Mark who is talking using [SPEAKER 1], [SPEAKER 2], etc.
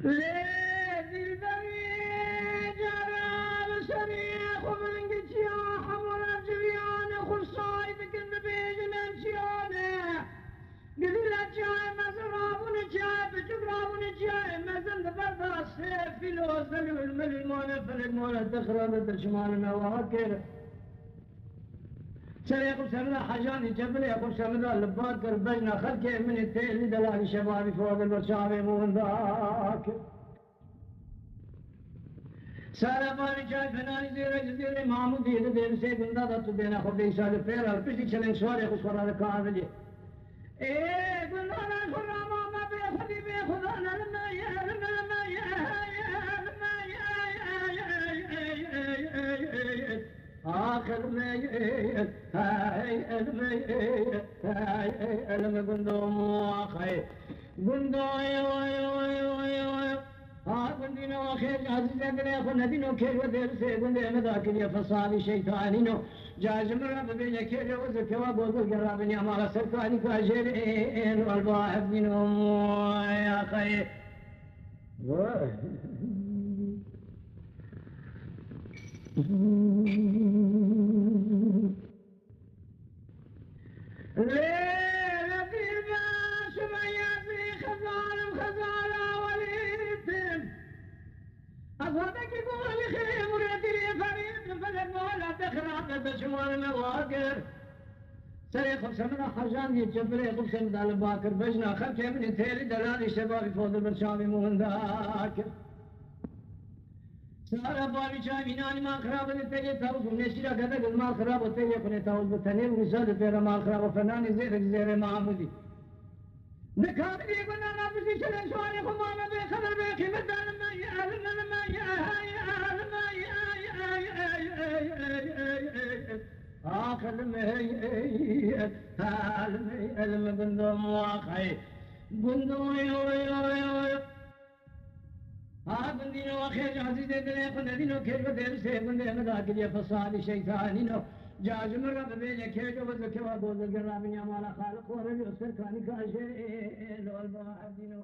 [SPEAKER 1] ليه دلبري جراب سريخ ومن قد يا حمر الجريان خصايدك النبيج نمشيانه قليلا جاي مزرابون جاي بجبرابون جاي مزل بردا السيف في الوزل والمل مولا فلك مولا تخرب تشمالنا وهكذا سريق سرنا حجاني جبل يقول سرنا لباكر بجنا خلقه من التيل دلال شبابي فوق البرشابي مون ذاك سارا باري جاي فناني زيرا جزيري مامو ديد دين سيدن دادا تبينا خب دي سالي فيرا بشتي چلن سواري خسورا لكار لجي ايه قلنا خرا ماما بيخدي بيخدانا لما يا لما يا لما يا آخر ميت هاي الميت هاي المقندو مواخي قندو قندينو آخر عزيزة قليا خندينو كير ودير سيدن دي مذاكر يفصالي شيطانينو جاجم رب بيجا كير وزكوا بوضو قرابني أمال سركاني كاجرين والباحب دينو مواخي ليلة الباس ويا في خزانة وليتم أصابك يقول خير مريدي فريد فلك ولا تخرب بشمال مواقر سريق سمنا حجان يجبري قبس مدال باكر بجنا خلك من تيلي دلالي شبابي فوض البرشامي مون ذاكر سارا باری چای بینانی مال خراب تیجه تاوز نشیرا کده گل مال خراب تیجه کنه تاوز بتنی و نشاد تیرا مال خراب فنانی زیر معمودی نکامی دی گنا نبزی چلن شواری خو ماما بی خبر بی قیمت دارم ما یا ما یا آخر مهیت حال مهیت بندو مواقعی بندو بندينو وخير عزيز دلي قندينو كير بدل سي بندي مذاكر يفصال شيطانينو جاجم رب بيجا كيجو وزكوا بوز قرابني مالا خالق وربي وسر كاني كاشير والبا عبدينو